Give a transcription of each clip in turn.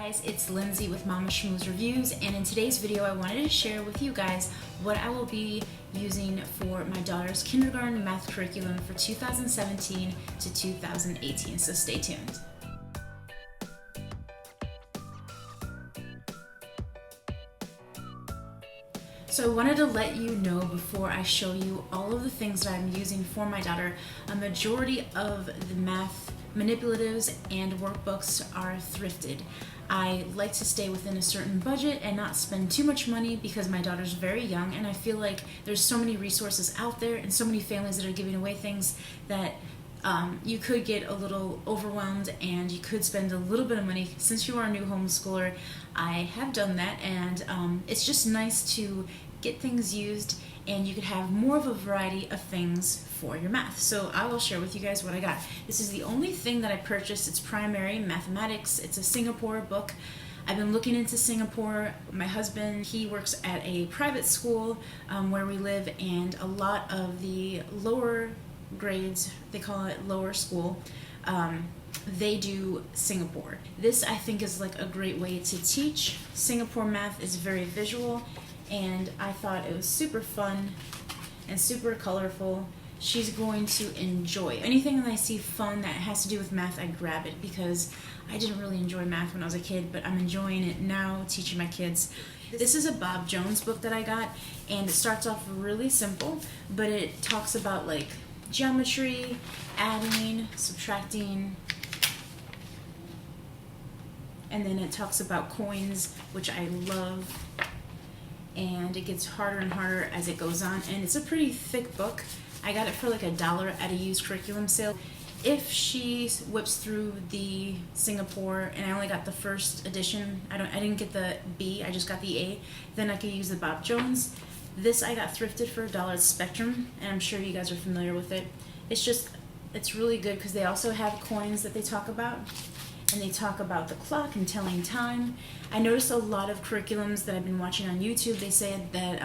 guys, it's Lindsay with Momma Schmooze Reviews, and in today's video I wanted to share with you guys what I will be using for my daughter's kindergarten math curriculum for 2017 to 2018, so stay tuned. So I wanted to let you know before I show you all of the things that I'm using for my daughter, a majority of the math manipulatives and workbooks are thrifted. I like to stay within a certain budget and not spend too much money because my daughter's very young, and I feel like there's so many resources out there and so many families that are giving away things that you could get a little overwhelmed and you could spend a little bit of money. Since you are a new homeschooler, I have done that, and it's just nice to get things used and you could have more of a variety of things for your math. So I will share with you guys what I got. This is the only thing that I purchased. It's primary mathematics. It's a Singapore book. I've been looking into Singapore. My husband, he works at a private school where we live, and a lot of the lower grades, they call it lower school, they do Singapore. This I think is like a great way to teach. Singapore math is very visual, and I thought it was super fun and super colorful. She's going to enjoy anything that I see fun that has to do with math. I grab it because I didn't really enjoy math when I was a kid, but I'm enjoying it now teaching my kids. This is a Bob Jones book that I got, and it starts off really simple, but it talks about like geometry, adding, subtracting, and then it talks about coins, which I love, and it gets harder and harder as it goes on, and it's a pretty thick book. I got it for like $1 at a used curriculum sale. If she whips through the Singapore and I only got the first edition, I didn't get the B, I just got the A, then I could use the Bob Jones. This I got thrifted for $1. It's Spectrum, and I'm sure you guys are familiar with it. It's really good because they also have coins that they talk about, and they talk about the clock and telling time. I noticed a lot of curriculums that I've been watching on YouTube, they said that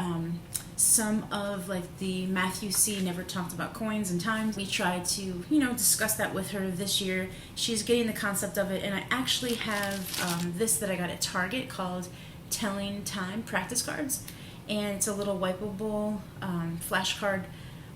some of like the math you see never talked about coins and times. We tried to, discuss that with her this year. She's getting the concept of it, and I actually have this that I got at Target called Telling Time Practice Cards, and it's a little wipeable flashcard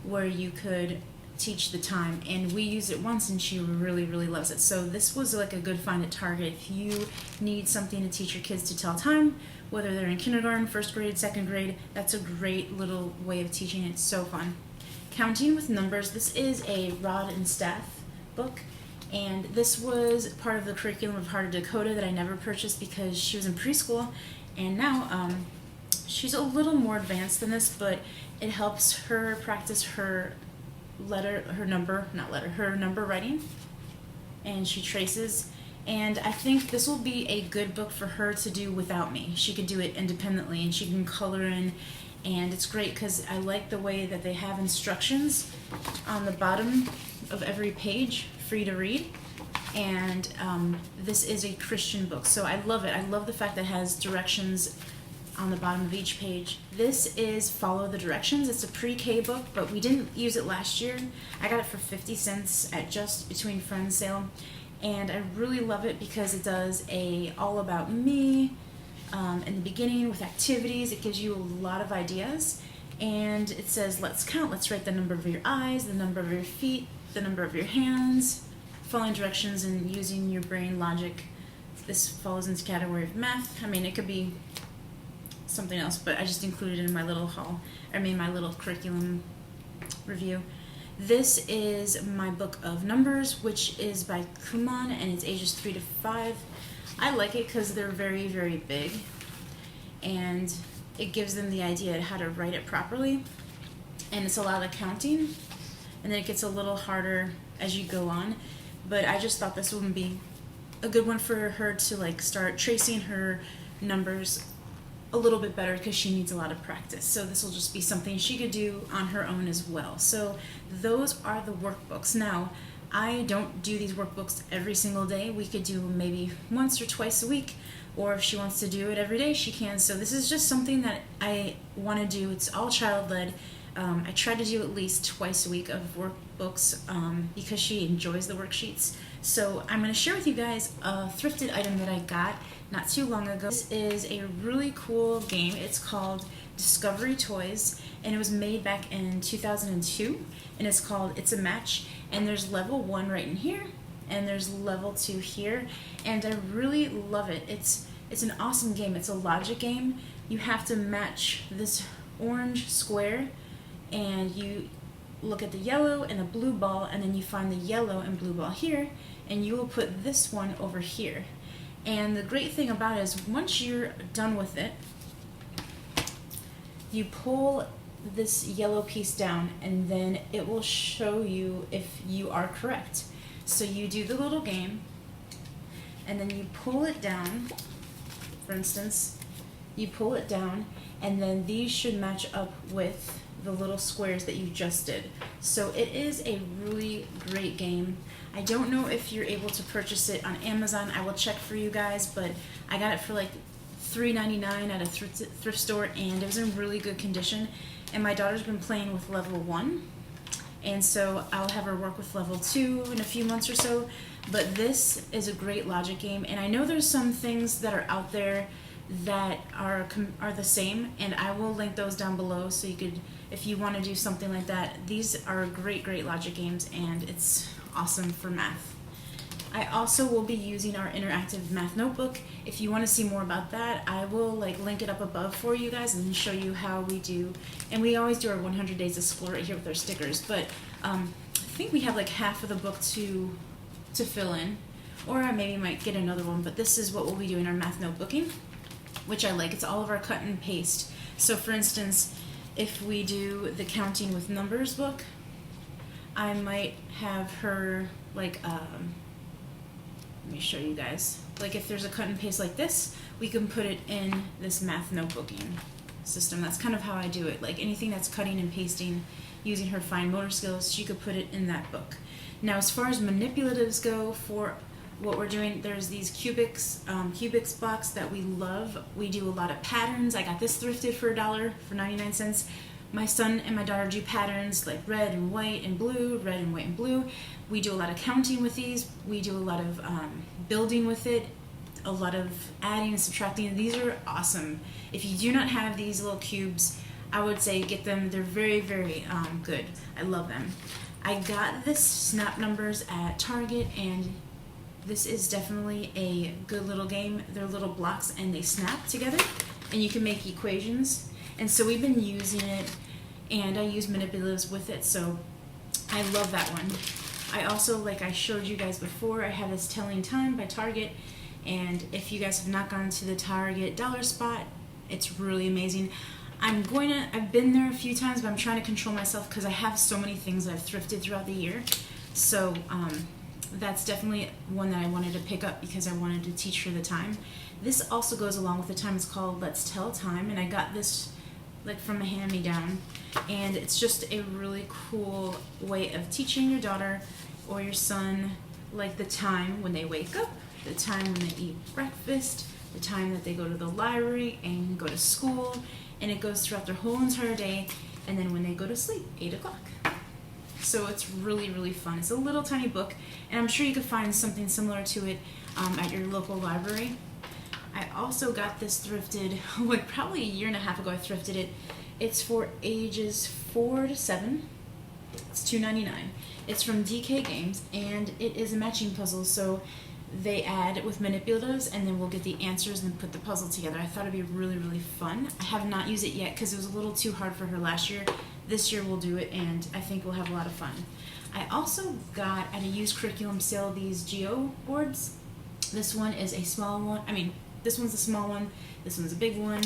where you could teach the time, and we used it once and she really loves it. So this was like a good find at Target if you need something to teach your kids to tell time, whether they're in kindergarten, first grade, second grade. That's a great little way of teaching. It's so fun. Counting with numbers. This is a rod and staff book, and this was part of the curriculum of Heart of Dakota that I never purchased because she was in preschool, and now she's a little more advanced than this, but it helps her practice her number writing, and she traces, and I think this will be a good book for her to do without me. She could do it independently, and she can color in, and it's great because I like the way that they have instructions on the bottom of every page for you to read, and this is a Christian book, so I love it. I love the fact that it has directions on the bottom of each page. This is Follow the Directions. It's a pre-K book, but we didn't use it last year. I got it for 50 cents at Just Between Friends sale, and I really love it because it does a all about me in the beginning with activities. It gives you a lot of ideas, and it says let's count, let's write the number of your eyes, the number of your feet, the number of your hands, following directions and using your brain logic. This falls into the category of math. I mean, it could be something else, but I just included it in my little my little curriculum review. This is my book of numbers, which is by Kumon, and it's ages 3 to 5. I like it because they're very big, and it gives them the idea of how to write it properly, and it's a lot of counting, and then it gets a little harder as you go on, but I just thought this would be a good one for her to like start tracing her numbers a little bit better because she needs a lot of practice. So this will just be something she could do on her own as well. So those are the workbooks. Now, I don't do these workbooks every single day. We could do maybe once or twice a week, or if she wants to do it every day, she can. So this is just something that I want to do. It's all child-led. I try to do at least twice a week of workbooks because she enjoys the worksheets. So I'm going to share with you guys a thrifted item that I got not too long ago. This is a really cool game. It's called Discovery Toys, and it was made back in 2002, and it's called It's a Match, and there's level 1 right in here, and there's level 2 here, and I really love it. It's an awesome game. It's a logic game. You have to match this orange square, and you look at the yellow and the blue ball, and then you find the yellow and blue ball here, and you will put this one over here. And the great thing about it is once you're done with it, you pull this yellow piece down, and then it will show you if you are correct. So you do the little game, and then you pull it down. For instance, you pull it down, and then these should match up with the little squares that you just did. So it is a really great game. I don't know if you're able to purchase it on Amazon. I will check for you guys, but I got it for like $3.99 at a thrift store, and it was in really good condition. And my daughter's been playing with level 1, and so I'll have her work with level 2 in a few months or so. But this is a great logic game, and I know there's some things that are out there that are the same, and I will link those down below so you could, if you want to do something like that. These are great logic games, and it's awesome for math. I also will be using our interactive math notebook. If you want to see more about that, I will link it up above for you guys and show you how we do. And we always do our 100 days of school right here with our stickers, but I think we have like half of the book to fill in, or I maybe might get another one, but this is what we'll be doing our math notebooking, which I like. It's all of our cut and paste. So for instance, if we do the counting with numbers book, I might have her let me show you guys. Like if there's a cut and paste like this, we can put it in this math notebooking system. That's kind of how I do it. Like anything that's cutting and pasting using her fine motor skills, she could put it in that book. Now as far as manipulatives go for what we're doing, there's these Cubics box that we love. We do a lot of patterns. I got this thrifted for $1 for 99 cents. My son and my daughter do patterns like red and white and blue, red and white and blue. We do a lot of counting with these. We do a lot of building with it, a lot of adding and subtracting. These are awesome. If you do not have these little cubes, I would say get them. They're very good. I love them. I got this snap numbers at Target, and this is definitely a good little game. They're little blocks and they snap together, and you can make equations. And so we've been using it, and I use manipulatives with it, so I love that one. I also, like I showed you guys before, I have this Telling Time by Target, and if you guys have not gone to the Target dollar spot, it's really amazing. I've been there a few times, but I'm trying to control myself because I have so many things that I've thrifted throughout the year. So that's definitely one that I wanted to pick up because I wanted to teach her the time. This also goes along with the time. It's called Let's Tell Time, and I got this from a hand-me-down, and it's just a really cool way of teaching your daughter or your son the time when they wake up, the time when they eat breakfast, the time that they go to the library and go to school, and it goes throughout their whole entire day, and then when they go to sleep, 8 o'clock. So it's really fun. It's a little tiny book, and I'm sure you could find something similar to it at your local library. I also got this thrifted, probably a year and a half ago I thrifted it. It's for ages 4 to 7. It's $2.99. It's from DK Games, and it is a matching puzzle, so they add with manipulatives, and then we'll get the answers and put the puzzle together. I thought it'd be really fun. I have not used it yet because it was a little too hard for her last year. This year we'll do it, and I think we'll have a lot of fun. I also got at a used curriculum sale these Geo boards. This one is a small one. This one's a small one, this one's a big one.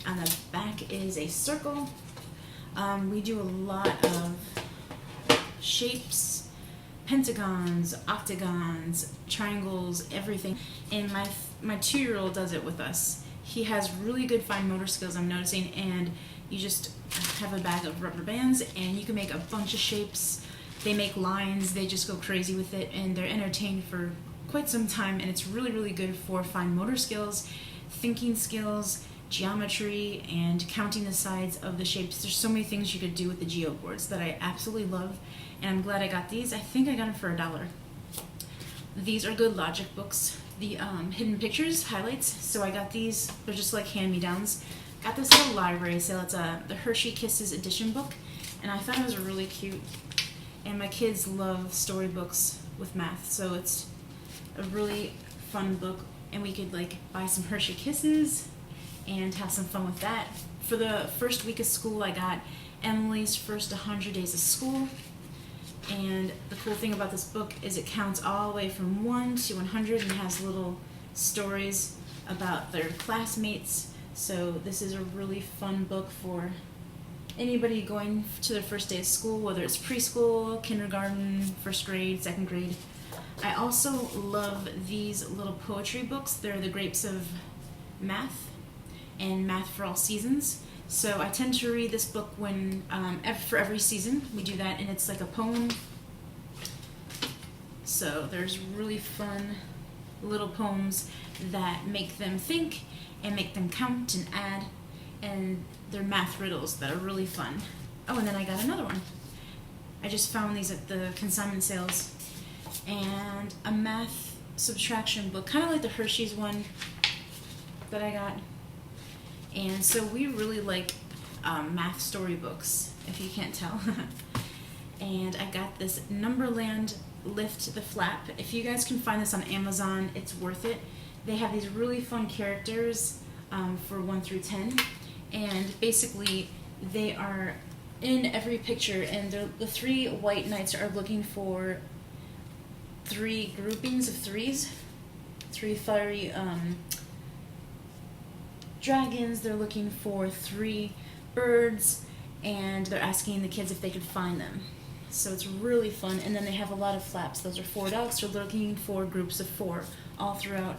On the back is a circle. We do a lot of shapes, pentagons, octagons, triangles, everything. And my 2-year-old does it with us. He has really good fine motor skills, I'm noticing, and you just have a bag of rubber bands and you can make a bunch of shapes. They make lines, they just go crazy with it, and they're entertained for quite some time, and it's really good for fine motor skills, thinking skills, geometry, and counting the sides of the shapes. There's so many things you could do with the Geo boards that I absolutely love, and I'm glad I got these. I think I got them for $1. These are good logic books. The hidden pictures, highlights. So I got these. They're just like hand-me-downs. Got this at a library sale. It's the Hershey Kisses edition book, and I thought it was really cute. And my kids love storybooks with math, so it's a really fun book. And we could like buy some Hershey Kisses and have some fun with that. For the first week of school, I got Emily's First 100 Days of School. And the cool thing about this book is it counts all the way from 1 to 100 and has little stories about their classmates. So this is a really fun book for anybody going to their first day of school, whether it's preschool, kindergarten, first grade, second grade. I also love these little poetry books. They're the Grapes of Math and Math for All Seasons. So I tend to read this book when for every season we do that, and it's like a poem. So there's really fun little poems that make them think and make them count and add, and they're math riddles that are really fun. Oh, and then I got another one. I just found these at the consignment sales, and a math subtraction book, kind of like the Hershey's one that I got. And so we really like math storybooks, if you can't tell. And I got this Numberland Lift the Flap. If you guys can find this on Amazon, it's worth it. They have these really fun characters for 1 through 10. And basically, they are in every picture, and the 3 white knights are looking for 3 groupings of 3s. 3 fiery dragons. They're looking for 3 birds, and they're asking the kids if they could find them. So it's really fun. And then they have a lot of flaps. Those are 4 dogs. They're looking for groups of 4 all throughout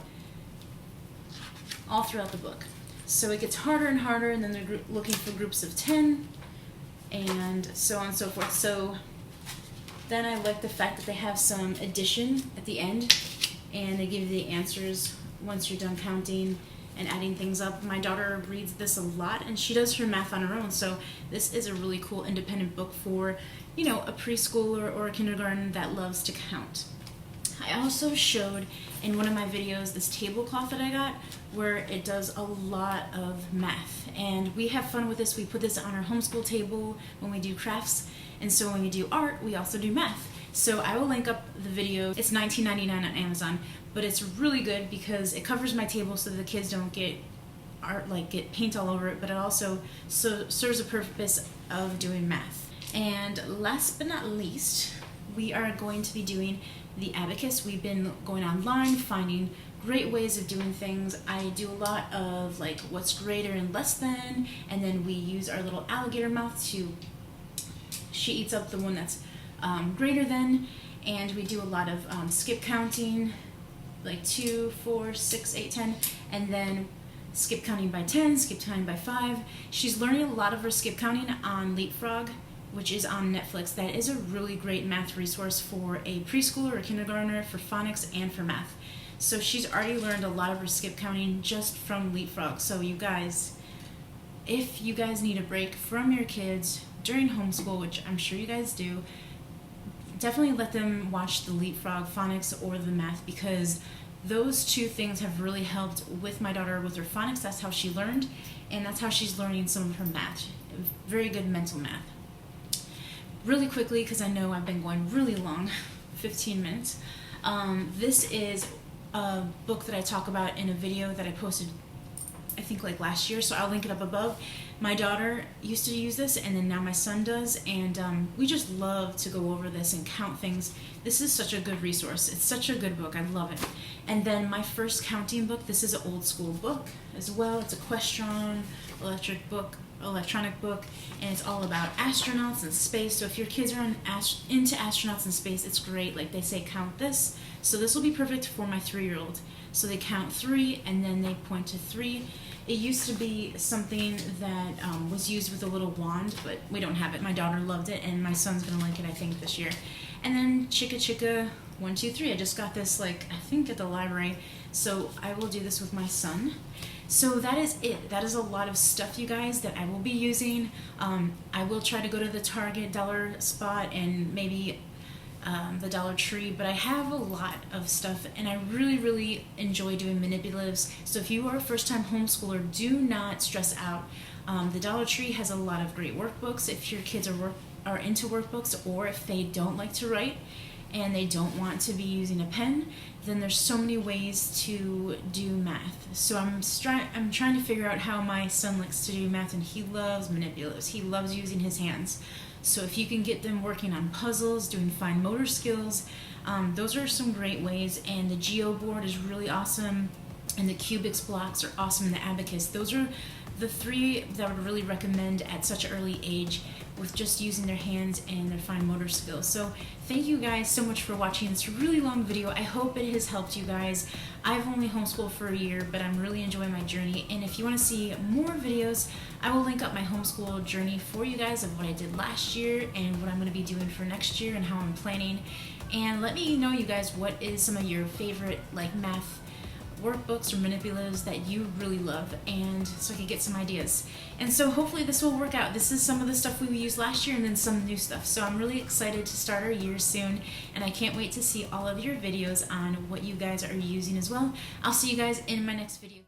the book. So it gets harder and harder, and then they're looking for groups of 10, and so on and so forth. So then I like the fact that they have some addition at the end, and they give you the answers once you're done counting and adding things up. My daughter reads this a lot, and she does her math on her own, so this is a really cool independent book for, you know, a preschooler or a kindergarten that loves to count. I also showed in one of my videos this tablecloth that I got where it does a lot of math, and we have fun with this. We put this on our homeschool table when we do crafts, and so when we do art, we also do math. So I will link up the video. It's $19.99 on Amazon, but it's really good because it covers my table so that the kids don't get get paint all over it, but it also serves a purpose of doing math. And last but not least, we are going to be doing the abacus. We've been going online, finding great ways of doing things. I do a lot of like what's greater and less than, and then we use our little alligator mouth she eats up the one that's greater than, and we do a lot of skip counting, like 2, 4, 6, 8, 10, and then skip counting by 10, skip counting by 5. She's learning a lot of her skip counting on Leapfrog, which is on Netflix. That is a really great math resource for a preschooler or kindergartner, for phonics and for math. So she's already learned a lot of her skip counting just from Leapfrog. So you guys, if you guys need a break from your kids during homeschool, which I'm sure you guys do, definitely let them watch the Leapfrog phonics or the math, because those 2 things have really helped with my daughter with her phonics. That's how she learned, and that's how she's learning some of her math. Very good mental math. Really quickly, because I know I've been going really long, 15 minutes. This is a book that I talk about in a video that I posted, I think like last year, so I'll link it up above. My daughter used to use this, and then now my son does, and we just love to go over this and count things. This is such a good resource. It's such a good book. I love it. And then my first counting book, this is an old school book as well. It's a Question electronic book, and it's all about astronauts and space. So if your kids are into astronauts and space, it's great. Like they say, count this. So this will be perfect for my 3-year-old. So they count 3, and then they point to 3. It used to be something that was used with a little wand, but we don't have it. My daughter loved it, and my son's gonna like it, I think, this year. And then Chicka Chicka 1, 2, 3. I just got this, like, I think at the library. So I will do this with my son. So that is it. That is a lot of stuff, you guys, that I will be using. I will try to go to the Target dollar spot and maybe the Dollar Tree, but I have a lot of stuff, and I really enjoy doing manipulatives. So if you are a first-time homeschooler, do not stress out. The Dollar Tree has a lot of great workbooks if your kids are into workbooks, or if they don't like to write and they don't want to be using a pen, then there's so many ways to do math. So I'm trying to figure out how my son likes to do math, and he loves manipulatives. He loves using his hands. So if you can get them working on puzzles, doing fine motor skills, those are some great ways. And the Geo board is really awesome, and the Cubics blocks are awesome, and the Abacus. Those are the three that I would really recommend at such an early age, with just using their hands and their fine motor skills. So thank you guys so much for watching this really long video. I hope it has helped you guys. I've only homeschooled for a year, but I'm really enjoying my journey. And if you want to see more videos, I will link up my homeschool journey for you guys, of what I did last year and what I'm going to be doing for next year and how I'm planning. And let me know, you guys, what is some of your favorite math workbooks or manipulatives that you really love, and so I can get some ideas. And so hopefully this will work out. This is some of the stuff we used last year, and then some new stuff. So I'm really excited to start our year soon, and I can't wait to see all of your videos on what you guys are using as well. I'll see you guys in my next video.